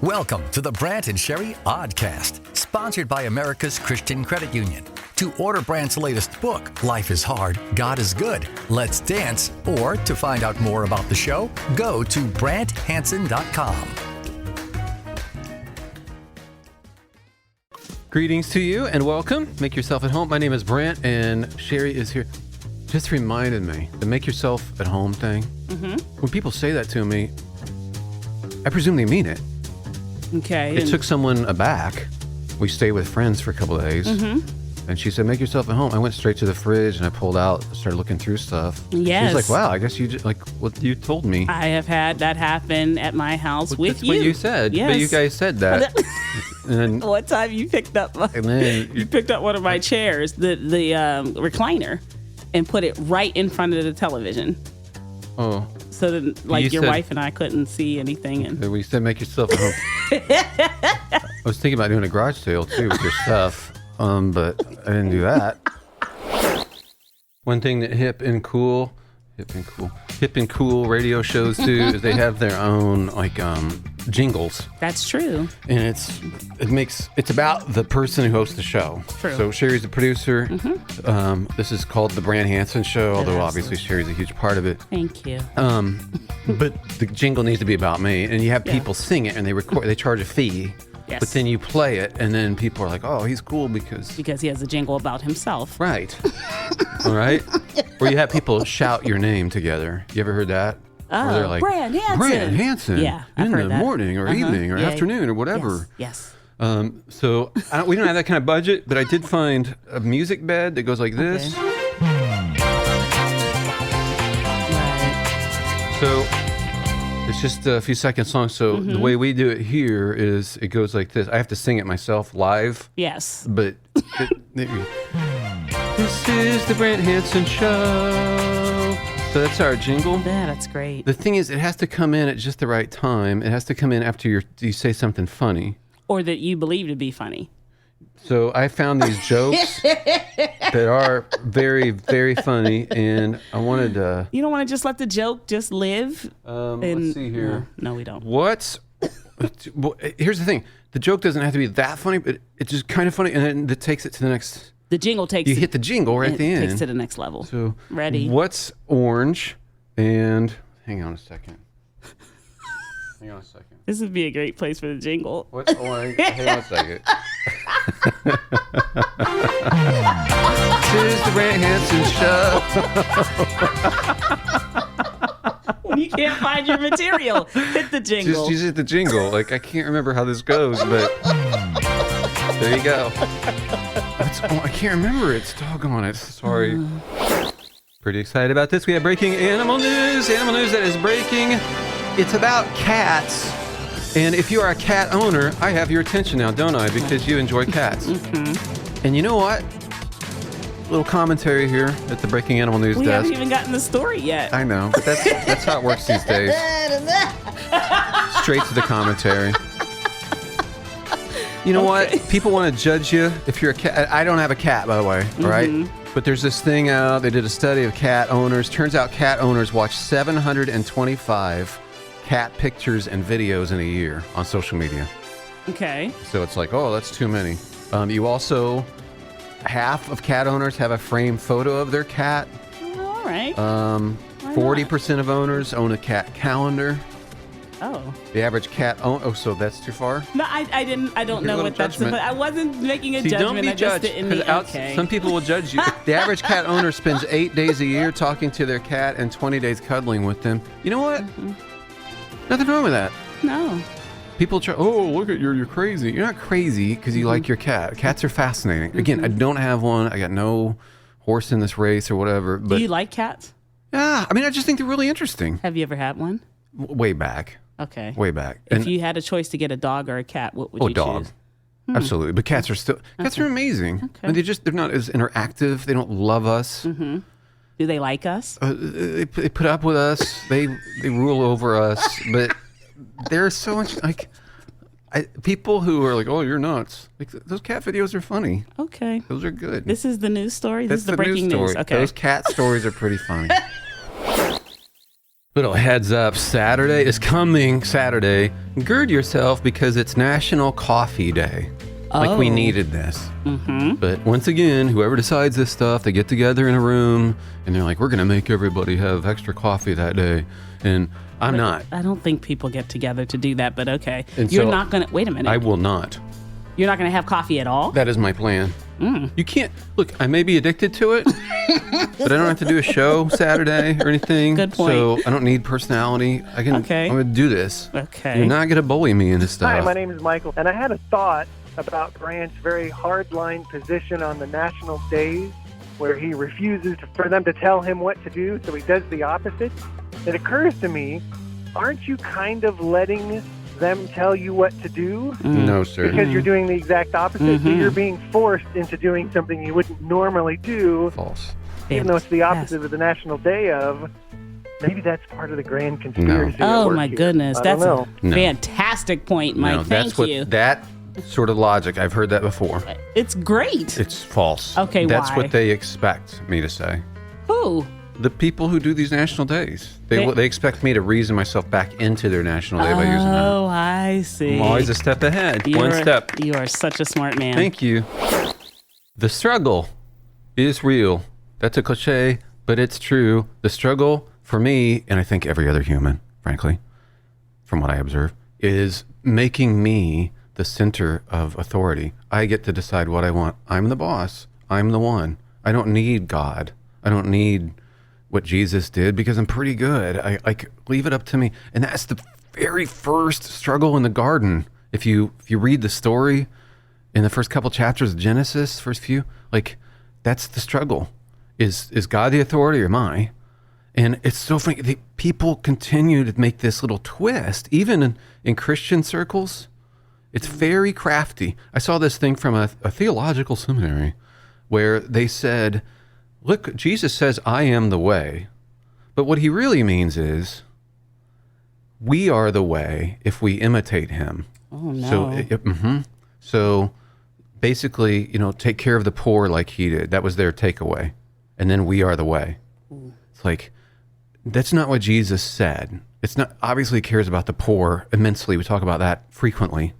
Welcome to the Brant and Sherry Oddcast, sponsored by America's Christian Credit Union. To order Brant's latest book, Life is Hard, God is Good, Let's Dance, or to find out more about the show, go to BrantHansen.com. Greetings to you and welcome. Make yourself at home. My name is Brant and Sherry is here. Just reminded me, the make yourself at home thing. When people say that to me, I presume they mean it. Okay. It took someone aback. We stayed with friends for a couple of days. And she said, make yourself at home. I went straight to the fridge and I pulled out, started looking through stuff. Yes. She was like, wow, I guess you just, like what you told me. I have had that happen at my house with That's you. what you said. Yes. But you guys said that. And then, One time you picked up you picked up one of my chairs, the recliner, and put it right in front of the television. Oh. So that your wife and I couldn't see anything. And we said make yourself at home. I was thinking about doing a garage sale too with your stuff, but I didn't do that. One thing that hip and cool radio shows do is they have their own jingles. That's true. And it's about the person who hosts the show. True. So Sherry's the producer. This is called the Brant Hansen Show, although obviously Sherry's a huge part of it. Thank you. But the jingle needs to be about me, and you have people sing it, and they charge a fee. Yes. But then you play it, and then people are like, "Oh, he's cool because he has a jingle about himself." Right. All right. Or you have people shout your name together. You ever heard that? Oh, they're like, Brant Hansen. Brant Hansen. Yeah, I've in heard the that. morning or evening or afternoon or whatever. Yes. So we don't have that kind of budget, but I did find a music bed that goes like this. Right. So it's just a few seconds long. So the way we do it here is it goes like this. I have to sing it myself live. Yes. But this is the Brant Hansen Show. So that's our jingle. Yeah, that's great. The thing is, it has to come in at just the right time. It has to come in after you say something funny. Or that you believe to be funny. So I found these jokes that are very, very funny, and I wanted to... You don't want to just let the joke just live? Let's see here. No, we don't. Here's the thing. The joke doesn't have to be that funny, but it's just kind of funny, and then it takes it to the next... The jingle takes You hit the jingle right at the end. Takes it to the next level. So ready? What's orange? And hang on a second. This would be a great place for the jingle. What's orange? Hang on a second. This is the Brant Hansen Show. When you can't find your material, hit the jingle. Just hit the jingle. I can't remember how this goes, but there you go. I can't remember it. It's doggone it. Sorry. Pretty excited about this. We have breaking animal news. Animal news that is breaking. It's about cats. And if you are a cat owner, I have your attention now, don't I? Because you enjoy cats. And you know what? Little commentary here at the Breaking Animal News We desk. haven't even gotten the story yet. I know, but that's how it works these days. Straight to the commentary. You know what? People want to judge you if you're a cat. I don't have a cat, by the way, all right? But there's this thing out. They did a study of cat owners. Turns out cat owners watch 725 cat pictures and videos in a year on social media. Okay. So it's like, oh, that's too many. You also, half of cat owners have a framed photo of their cat. All right. 40% of owners own a cat calendar. Oh. The average cat so that's too far? No, I don't know what that's about. I wasn't making a judgment. Don't be judged, okay. Some people will judge you. The average cat owner spends 8 days a year talking to their cat and 20 days cuddling with them. You know what? Nothing wrong with that. No. People try, look at you're crazy. You're not crazy because you like your cat. Cats are fascinating. Again, I don't have one. I got no horse in this race or whatever. But do you like cats? Yeah. I just think they're really interesting. Have you ever had one? Way back. Okay. Way back. If you had a choice to get a dog or a cat, what would you dog. choose? Absolutely. But cats are amazing. Okay. And they're not as interactive. They don't love us. Do they like us? They put up with us. They rule over us. But there's so much people who are like, oh, you're nuts. Those cat videos are funny. Okay. Those are good. This is the news story? That's This is the breaking news. Okay. Those cat stories are pretty funny. Little heads up, Saturday is coming. Saturday. Gird yourself because it's National Coffee Day. Like we needed this. Mm-hmm. But once again, whoever decides this stuff, they get together in a room and they're like, we're going to make everybody have extra coffee that day. And I'm not. I don't think people get together to do that, but okay. And You're so not going to, wait a minute. I will not. You're not going to have coffee at all? That is my plan. You can't, look, I may be addicted to it, but I don't have to do a show Saturday or anything. Good point. So I don't need personality. I'm going to do this. Okay. You're not going to bully me into stuff. Hi, my name is Michael, and I had a thought about Brant's very hardline position on the national days where he refuses for them to tell him what to do, so he does the opposite. It occurs to me, aren't you kind of letting them tell you what to do? No, sir. Because you're doing the exact opposite. So you're being forced into doing something you wouldn't normally do. False. Even though it's the opposite of the national day of. Maybe that's part of the grand conspiracy. Oh, my goodness. That's a No. fantastic point, Mike. No, Thank you. That sort of logic, I've heard that before. It's great. It's false. Okay, That's why? what they expect me to say. Who? The people who do these national days. They expect me to reason myself back into their national day by using that. Oh, I see. I'm always a step ahead. One step. You are such a smart man. Thank you. The struggle is real. That's a cliche, but it's true. The struggle for me, and I think every other human, frankly, from what I observe, is making me the center of authority. I get to decide what I want. I'm the boss. I'm the one. I don't need God. I don't need what Jesus did because I'm pretty good. I leave it up to me. And that's the very first struggle in the garden. If you read the story in the first couple chapters of Genesis, first few, like that's the struggle. Is God the authority or am I? And it's so funny. People continue to make this little twist, even in Christian circles. It's very crafty. I saw this thing from a theological seminary where they said, look, Jesus says, I am the way. But what he really means is, we are the way if we imitate him. Oh, no. So basically, take care of the poor like he did. That was their takeaway. And then we are the way. It's like, that's not what Jesus said. It's not, obviously he cares about the poor immensely. We talk about that frequently.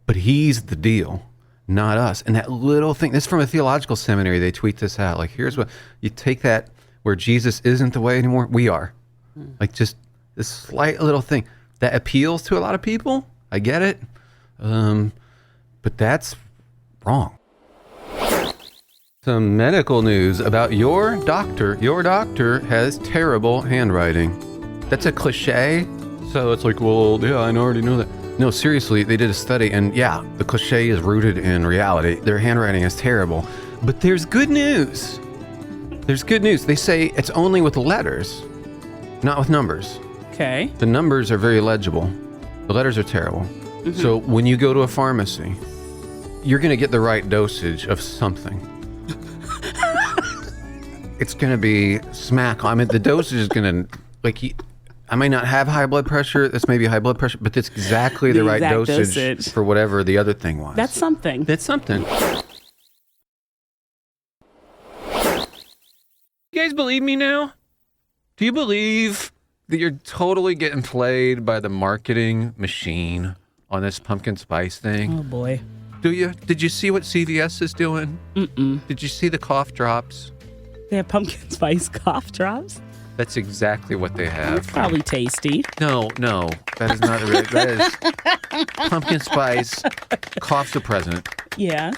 But he's the deal, not us. And that little thing, this is from a theological seminary, they tweet this out. Like, here's what, you take that where Jesus isn't the way anymore, we are. Like, just this slight little thing that appeals to a lot of people. I get it. But that's wrong. Some medical news about your doctor. Your doctor has terrible handwriting. That's a cliche. So it's like, well, yeah, I already know that. No, seriously, they did a study, and yeah, the cliche is rooted in reality. Their handwriting is terrible. But there's good news. There's good news. They say it's only with letters, not with numbers. Okay. The numbers are very legible. The letters are terrible. So when you go to a pharmacy, you're going to get the right dosage of something. It's going to be smack. I mean, the dosage is going to, I may not have high blood pressure. This may be high blood pressure, but it's exactly the right dosage for whatever the other thing was. That's something. That's something. You guys believe me now? Do you believe that you're totally getting played by the marketing machine on this pumpkin spice thing? Oh, boy. Do you? Did you see what CVS is doing? Mm-mm. Did you see the cough drops? They have pumpkin spice cough drops? That's exactly what they have. It's probably tasty. No, that is not that is pumpkin spice cough suppressant. Yeah.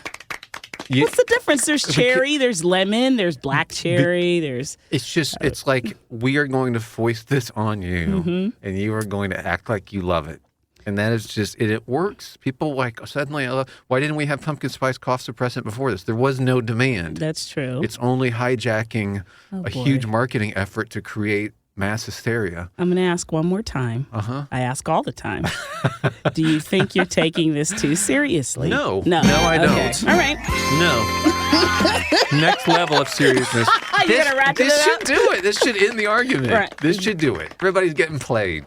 What's the difference? There's cherry, there's lemon, there's black cherry, there's... It's like, we are going to foist this on you, and you are going to act like you love it. And that is just, it works. People suddenly, why didn't we have pumpkin spice cough suppressant before this? There was no demand. That's true. It's only hijacking a huge marketing effort to create mass hysteria. I'm going to ask one more time. I ask all the time. Do you think you're taking this too seriously? No, I don't. All right. No. Next level of seriousness. You're going to wrap it up? This should do it. This should end the argument. Right. This should do it. Everybody's getting played.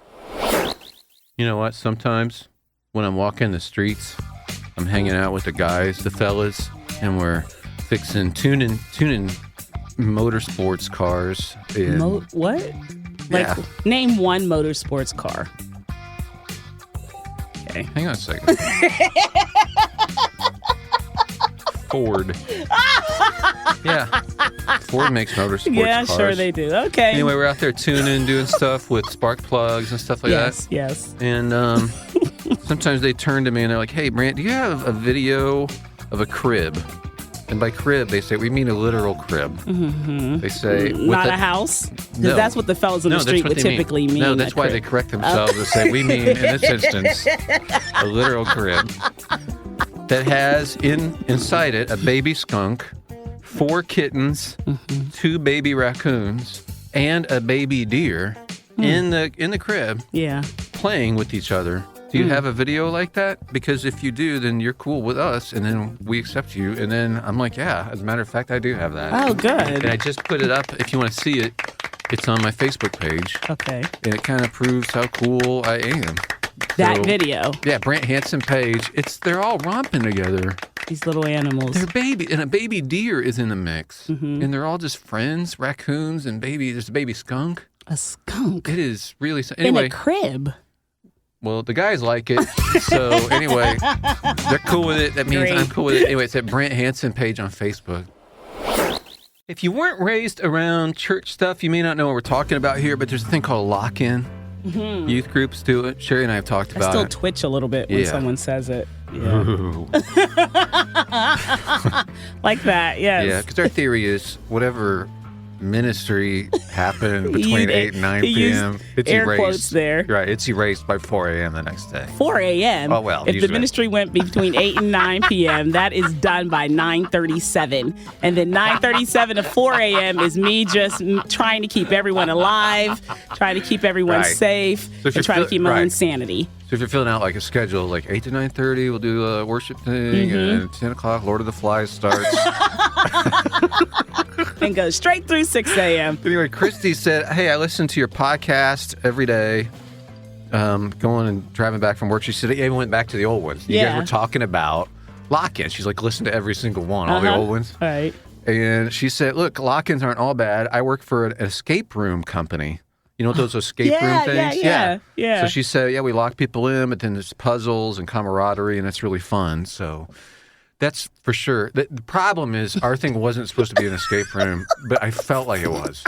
You know what? Sometimes when I'm walking the streets, I'm hanging out with the guys, the fellas, and we're tuning motorsports cars. What? Like, Yeah. name one motorsports car. Okay. Hang on a second. Ford. Yeah. Ford makes motorsports cars. Sure they do. Okay. Anyway, we're out there tuning, doing stuff with spark plugs and stuff like that. Yes. And sometimes they turn to me and they're like, hey, Brant, do you have a video of a crib? And by crib, they say, we mean a literal crib. Mm-hmm. They say... Not a house? Because No. that's what the fellas on the street would typically mean. No, that's why they correct themselves and say, we mean, in this instance, a literal crib that has inside it a baby skunk, 4 kittens, 2 baby raccoons, and a baby deer in the crib playing with each other. Do you have a video like that? Because if you do, then you're cool with us, and then we accept you. And then I'm like, yeah, as a matter of fact, I do have that. Oh, good. And I just put it up. If you want to see it, it's on my Facebook page. Okay. And it kind of proves how cool I am. That video. Yeah, Brant Hansen page. They're all romping together. These little animals. They're baby, and a baby deer is in the mix. And they're all just friends, raccoons, and there's a baby skunk. A skunk? It is really... Anyway, in a crib? Well, the guys like it. So anyway, they're cool with it. That means I'm cool with it. Anyway, it's at Brant Hansen page on Facebook. If you weren't raised around church stuff, you may not know what we're talking about here, but there's a thing called lock-in. Mm-hmm. Youth groups do it. Sherry and I have talked about it. I still twitch a little bit when someone says it. Yeah. Like that, yes. Yeah, because our theory is whatever ministry happened between 8 and 9 p.m. It's air erased. Quotes there. Right, it's erased by 4 a.m. the next day. 4 a.m.? Oh, well. If the ministry went between 8 and 9 p.m., that is done by 9:37. And then 9:37 to 4 a.m. is me just trying to keep everyone alive, trying to keep everyone safe, and trying to keep my own sanity. So if you're filling out like a schedule, like 8 to 9:30, we'll do a worship thing, and at 10 o'clock, Lord of the Flies starts. And go straight through 6 a.m. Anyway, Christy said, hey, I listen to your podcast every day, going and driving back from work. She said, I even went back to the old ones. You guys were talking about lock-ins. She's like, listen to every single one, all the old ones. Right. And she said, look, lock-ins aren't all bad. I work for an escape room company. You know those escape room things? Yeah. So she said, we lock people in, but then there's puzzles and camaraderie, and it's really fun. So that's for sure. The problem is our thing wasn't supposed to be an escape room, but I felt like it was.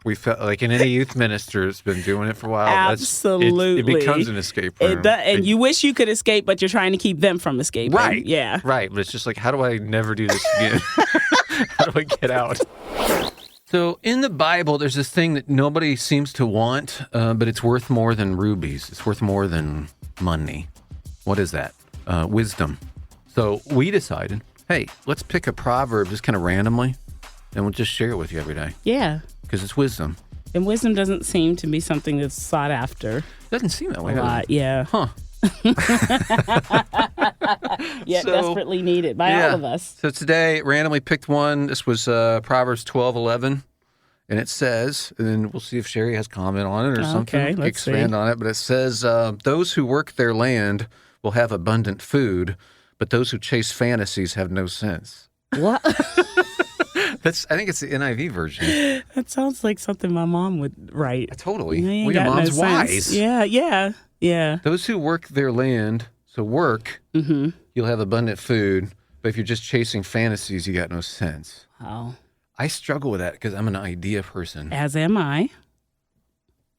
We felt like any youth minister has been doing it for a while. Absolutely. It becomes an escape room. And you wish you could escape, but you're trying to keep them from escaping. Right. Yeah. Right. But it's just like, how do I never do this again? How do I get out? So in the Bible, there's this thing that nobody seems to want, but it's worth more than rubies. It's worth more than money. What is that? Wisdom. So we decided, hey, let's pick a proverb just kind of randomly, and we'll just share it with you every day. Yeah. Because it's wisdom. And wisdom doesn't seem to be something that's sought after. Doesn't seem that way. A lot, yeah. Huh. Yeah, desperately needed by all of us. So today, randomly picked one. This was Proverbs 12:11, and it says, and then we'll see if Sherry has comment on it or something. Okay, let's expand on it. But it says, those who work their land will have abundant food, but those who chase fantasies have no sense. What? I think it's the NIV version. That sounds like something my mom would write. Totally. Well, your mom's wise. Yeah. Those who work their land, so work, you'll have abundant food. But if you're just chasing fantasies, you got no sense. Wow. I struggle with that because I'm an idea person. As am I.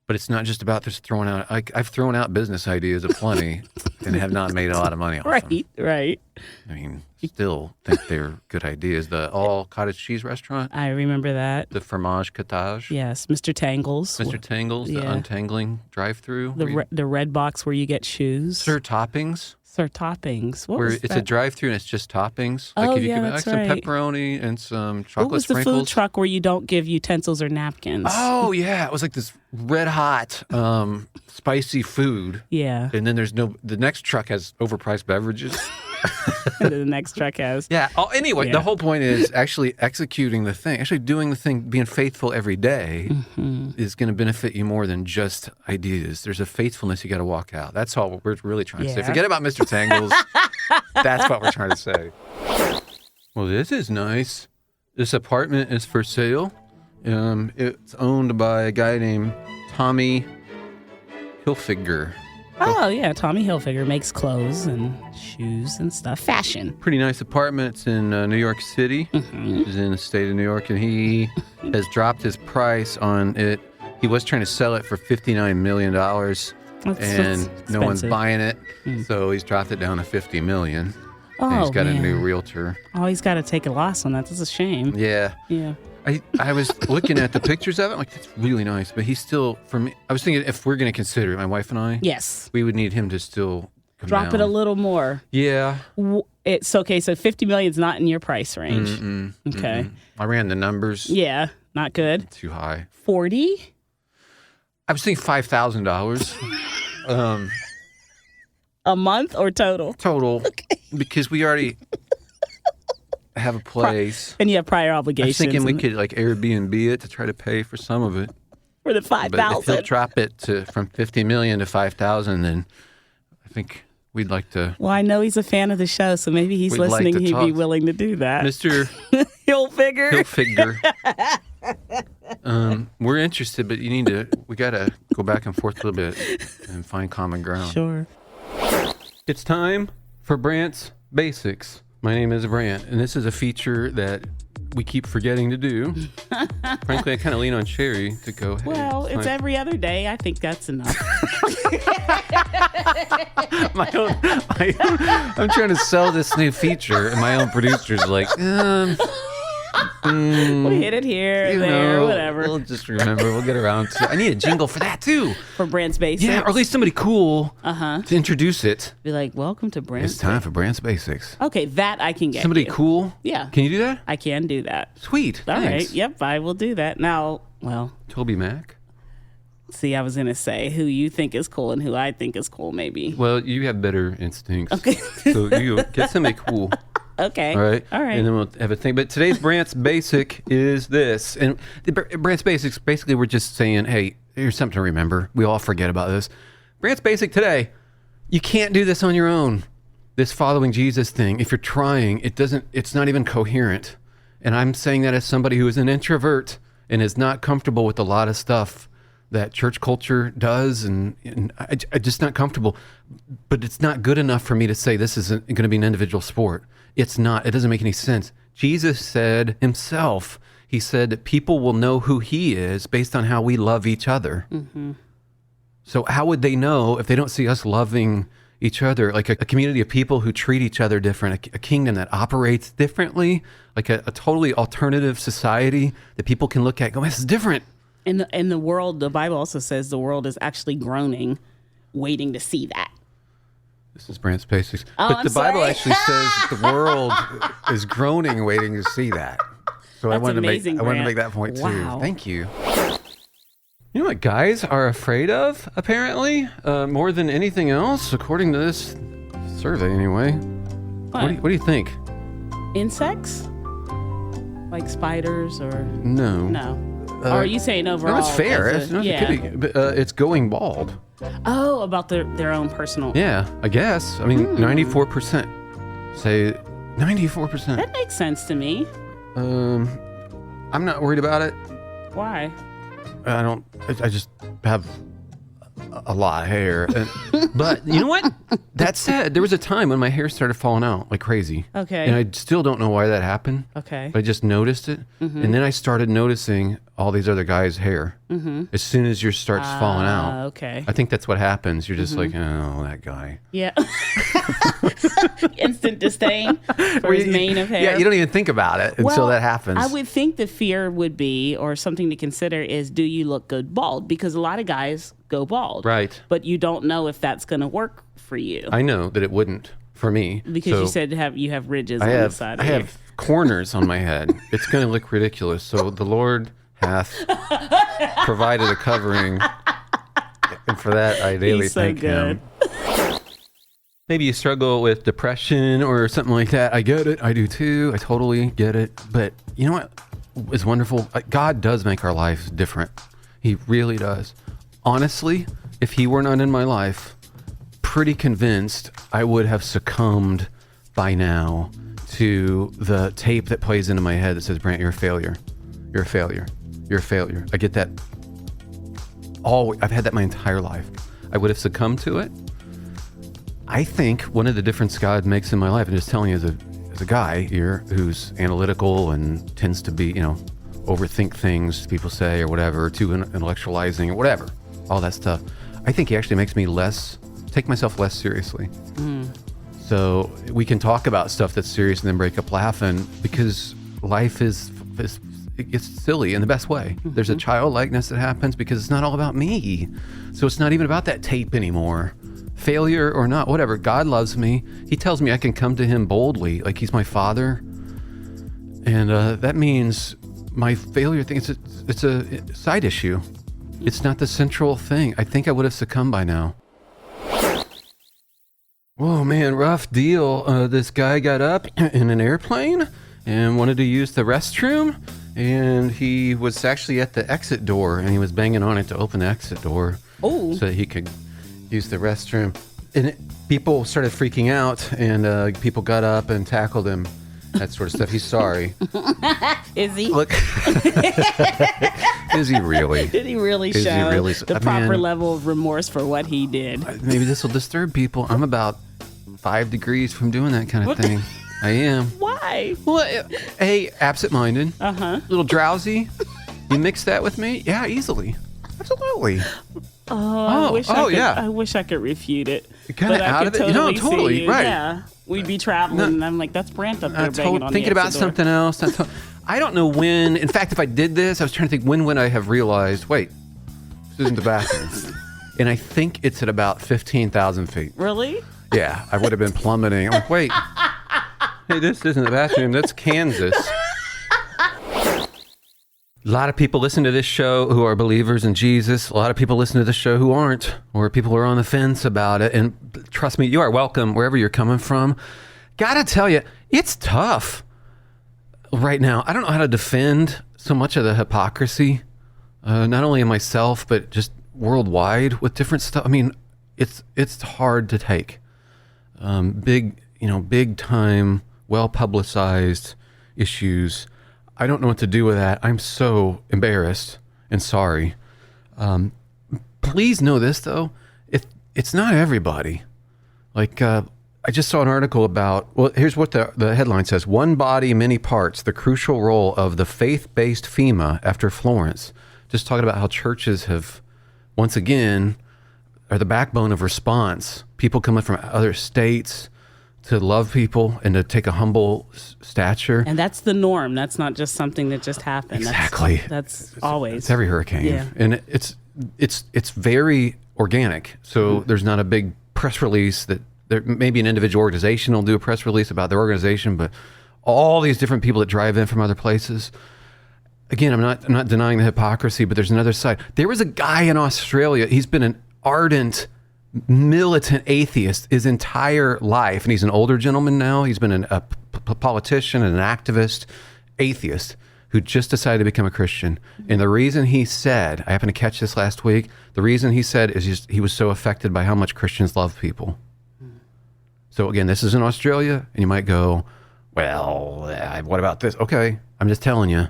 But it's not just about just throwing out. I've thrown out business ideas aplenty and have not made a lot of money off them. Right. I mean, still think they're good ideas. The all cottage cheese restaurant. I remember that. The fromage cottage. Yes, Mr. Tangles. Mr. Tangles, the untangling drive-through. The red box where you get shoes. Sir Toppings. Sir Toppings. What where was it's that? A drive-through and it's just toppings. Oh, like if you yeah, give that's some right. pepperoni and some chocolate What was the sprinkles. food truck where you don't give utensils or napkins? Oh, yeah. It was like this red hot, spicy food. Yeah. And then the next truck has overpriced beverages. And then the next truck has. Yeah. Oh, anyway, the whole point is actually executing the thing, actually doing the thing, being faithful every day is going to benefit you more than just ideas. There's a faithfulness you got to walk out. That's all we're really trying to say. Forget about Mr. Tangles. That's what we're trying to say. Well, this is nice. This apartment is for sale. It's owned by a guy named Tommy Hilfiger. Oh, yeah. Tommy Hilfiger makes clothes and shoes and stuff. Fashion. Pretty nice apartments in New York City, which is in the state of New York, and he has dropped his price on it. He was trying to sell it for $59 million, and no one's buying it, so he's dropped it down to $50 million. And he's got a new realtor. Oh, he's got to take a loss on that. That's a shame. Yeah. Yeah. I was looking at the pictures of it, like, that's really nice, but he's still, for me, I was thinking if we're going to consider it, my wife and I, Yes. we would need him to still come Drop down. it a little more. Yeah. It's okay. So 50 million is not in your price range. Okay. I ran the numbers. Yeah. Not good. Too high. 40? I was thinking $5,000. A month or total? Total. Okay. Because we already have a place. And you have prior I obligations. was thinking we could like Airbnb it to try to pay for some of it. For the But if 5,000. he'll drop it from 50 million to 5,000, then I think we'd like to. Well, I know he's a fan of the show, so maybe he's We'd like listening. to He'd be talk. willing to do that. Mr. Hilfiger. We're interested, but we got to go back and forth a little bit and find common ground. Sure. It's time for Brant's Basics. My name is Brant, and this is a feature that we keep forgetting to do. Frankly, I kind of lean on Sherry to go, hey, Well, it's time. every other day. I think that's enough. I'm trying to sell this new feature, and my own producer's like, We hit it here and there, whatever. We'll just remember. We'll get around to. I need a jingle for that too. For Brant's Basics. Yeah, or at least somebody cool to introduce it. Be like, welcome to Brant's It's time for Brant's Basics. Okay, that I can get Somebody you. cool? Yeah. Can you do that? I can do that. Sweet. All Thanks. right. Yep, I will do that. Now, well, Toby Mac. see, I was going to say who you think is cool and who I think is cool, maybe. Well, you have better instincts. Okay. So you get somebody cool. Okay. All right. All right. And then we'll have a thing. But today's Brant's Basic is this. And the Brant's Basics, basically, we're just saying, hey, here's something to remember. We all forget about this. Brant's Basic today. You can't do this on your own. This following Jesus thing, if you're trying, it's not even coherent. And I'm saying that as somebody who is an introvert and is not comfortable with a lot of stuff that church culture does, and I just not comfortable. But it's not good enough for me to say this isn't going to be an individual sport. It's not. It doesn't make any sense. Jesus said himself, he said that people will know who he is based on how we love each other. Mm-hmm. So how would they know if they don't see us loving each other, like a community of people who treat each other different, a kingdom that operates differently, like a totally alternative society that people can look at and go, this is different. In the world, the Bible also says the world is actually groaning, waiting to see that. This is Brant's Basics. Oh, But I'm the Bible sorry. actually says the world is groaning, waiting to see that. So I That's wanted amazing, to make Brant. that point too. Wow. Thank you. You know what guys are afraid of, apparently, more than anything else, according to this survey anyway. What do you think? Insects? Like spiders or No. no? Or are you saying overall? No, it's fair. as a- It could be, but, it's going bald. Oh, about their own personal. Yeah, I guess. I mean, 94%. Say 94%. That makes sense to me. I'm not worried about it. Why? I just have a lot of hair. But you know what? That said, there was a time when my hair started falling out like crazy. Okay. And I still don't know why that happened. Okay. But I just noticed it. And then I started noticing all these other guys' hair. As soon as yours starts falling out. Okay. I think that's what happens. You're just like, oh, that guy. Yeah. Instant disdain for his mane of hair. Yeah, you don't even think about it until that happens. I would think the fear would be, or something to consider, is do you look good bald? Because a lot of guys go bald. Right. But you don't know if that's going to work for you. I know that it wouldn't for me. Because So you said you have ridges I on the have, side I of have corners on my head. It's going to look ridiculous. So the Lord hath provided a covering. And for that, I daily He's so thank good. him. Maybe you struggle with depression or something like that. I get it. I do too. I totally get it. But you know what is wonderful? God does make our lives different. He really does. Honestly, if he were not in my life, pretty convinced I would have succumbed by now to the tape that plays into my head that says, Brant, you're a failure. You're a failure. You're a failure. I get that. I've had that my entire life. I would have succumbed to it. I think one of the difference God makes in my life, and just telling you as a guy here who's analytical and tends to be, overthink things people say or whatever, too intellectualizing or whatever, all that stuff. I think he actually makes me take myself less seriously. So we can talk about stuff that's serious and then break up laughing, because life it gets silly in the best way. There's a childlikeness that happens because it's not all about me. So it's not even about that tape anymore. Failure or not, whatever. God loves me. He tells me I can come to him boldly, like he's my father. And that means my failure thing, it's a side issue. It's not the central thing. I think I would have succumbed by now. Whoa, man, rough deal. This guy got up in an airplane and wanted to use the restroom. And he was actually at the exit door, and he was banging on it to open the exit door so that he could use the restroom. And people started freaking out, and people got up and tackled him, that sort of stuff. He's sorry. Is he? Look, is he really? Did he really show the proper level of remorse for what he did? Maybe this will disturb people. I'm about 5 degrees from doing that kind of thing. I am. Why? Well, absent-minded. A little drowsy. You mix that with me? Yeah, easily. Absolutely. I wish I could refute it. Kind of out of it? Totally. Right. Yeah. We'd be traveling, and I'm like, that's Brant up there banging on thinking the about something else. I don't know when. In fact, if I did this, I was trying to think, when would I have realized, wait, this isn't the bathroom. And I think it's at about 15,000 feet. Really? Yeah, I would have been plummeting. I'm like, wait. Hey, this isn't the bathroom. That's Kansas. A lot of people listen to this show who are believers in Jesus. A lot of people listen to this show who aren't, or people who are on the fence about it. And trust me, you are welcome wherever you're coming from. Gotta tell you, it's tough right now. I don't know how to defend so much of the hypocrisy, not only in myself, but just worldwide with different stuff. I mean, it's hard to take. Big time, well-publicized issues. I don't know what to do with that. I'm so embarrassed and sorry. Please know this, though. It's not everybody. Like, I just saw an article about, here's what the headline says. One body, many parts, the crucial role of the faith-based FEMA after Florence. Just talking about how churches have, once again, are the backbone of response. People coming from other states to love people and to take a humble stature. And that's the norm. That's not just something that just happened. Exactly. That's always. It's every hurricane. Yeah. And it's very organic. So there's not a big press release that there maybe an individual organization will do a press release about their organization, but all these different people that drive in from other places. Again, I'm not denying the hypocrisy, but there's another side. There was a guy in Australia. He's been an ardent militant atheist his entire life, and he's an older gentleman now. He's been a politician and an activist, atheist, who just decided to become a Christian. And the reason he said, I happened to catch this last week, the reason he said is he was so affected by how much Christians love people. So again, this is in Australia, and you might go, well, what about this? Okay, I'm just telling you,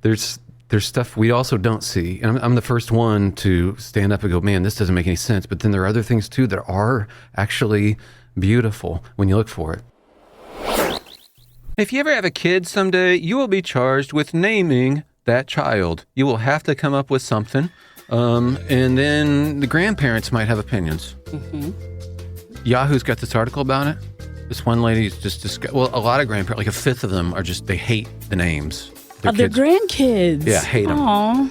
there's stuff we also don't see. And I'm the first one to stand up and go, man, this doesn't make any sense. But then there are other things too that are actually beautiful when you look for it. If you ever have a kid someday, you will be charged with naming that child. You will have to come up with something. And then the grandparents might have opinions. Yahoo's got this article about it. This one lady is just, a lot of grandparents, like a fifth of them are just, they hate the names. Of their grandkids. Yeah, hate them. Aww.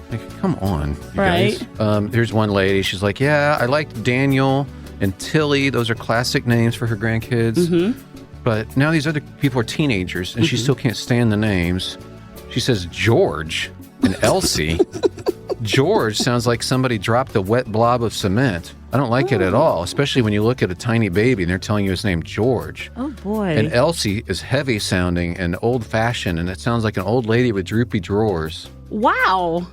Like, come on, you guys. Here's one lady. She's like, yeah, I liked Daniel and Tilly. Those are classic names for her grandkids. But now these other people are teenagers, and she still can't stand the names. She says George and Elsie. George sounds like somebody dropped a wet blob of cement. I don't like it at all, especially when you look at a tiny baby and they're telling you his name George. Oh, boy. And Elsie is heavy sounding and old fashioned, and it sounds like an old lady with droopy drawers. Wow.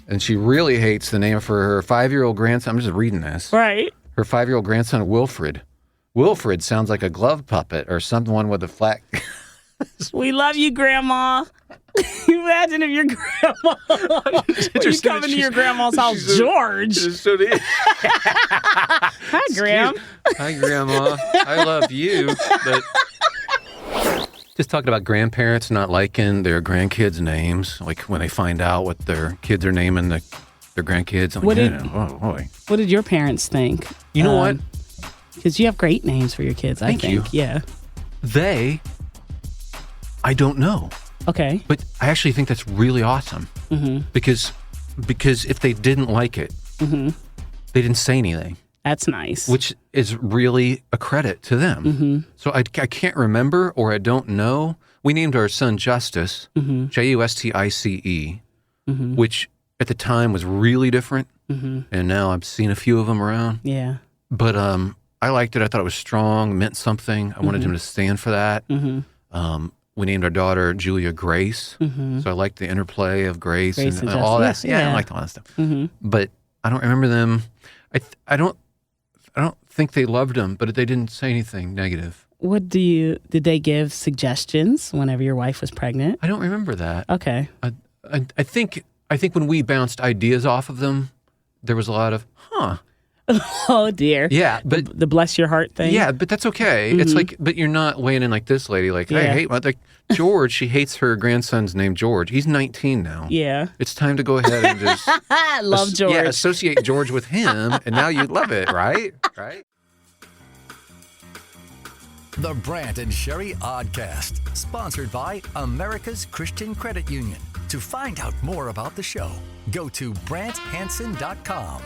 And she really hates the name for her 5-year-old grandson. I'm just reading this. Right. Her 5-year-old grandson, Wilfred. Wilfred sounds like a glove puppet or someone with a flat... We love you, Grandma. Imagine if your grandma, when you come into your grandma's house, George. Hi, Graham. Hi, Grandma. I love you. But just talking about grandparents not liking their grandkids' names, like when they find out what their kids are naming their grandkids. I'm like, oh boy. What did your parents think? You know what? Because you have great names for your kids, I think. Thank you. Yeah. I don't know. Okay. But I actually think that's really awesome. Because if they didn't like it, they didn't say anything. That's nice. Which is really a credit to them. So I can't remember, or I don't know. We named our son Justice, Justice, which at the time was really different. And now I've seen a few of them around. Yeah. But I liked it. I thought it was strong, meant something. I wanted him to stand for that. We named our daughter Julia Grace. So I liked the interplay of Grace and all that. Yeah, I liked all that stuff. But I don't remember them. I don't think they loved them, but they didn't say anything negative. Did they give suggestions whenever your wife was pregnant? I don't remember that. Okay. I think when we bounced ideas off of them, there was a lot of, Oh dear. Yeah, but the bless your heart thing. Yeah, but that's okay. It's like, but you're not weighing in like this lady. Like, I hate George. She hates her grandson's name George. He's 19 now. Yeah. It's time to go ahead and just love George. Yeah, associate George with him, and now you love it, right? Right. The Brant and Sherry Oddcast, sponsored by America's Christian Credit Union. To find out more about the show, go to BrantHansen.com.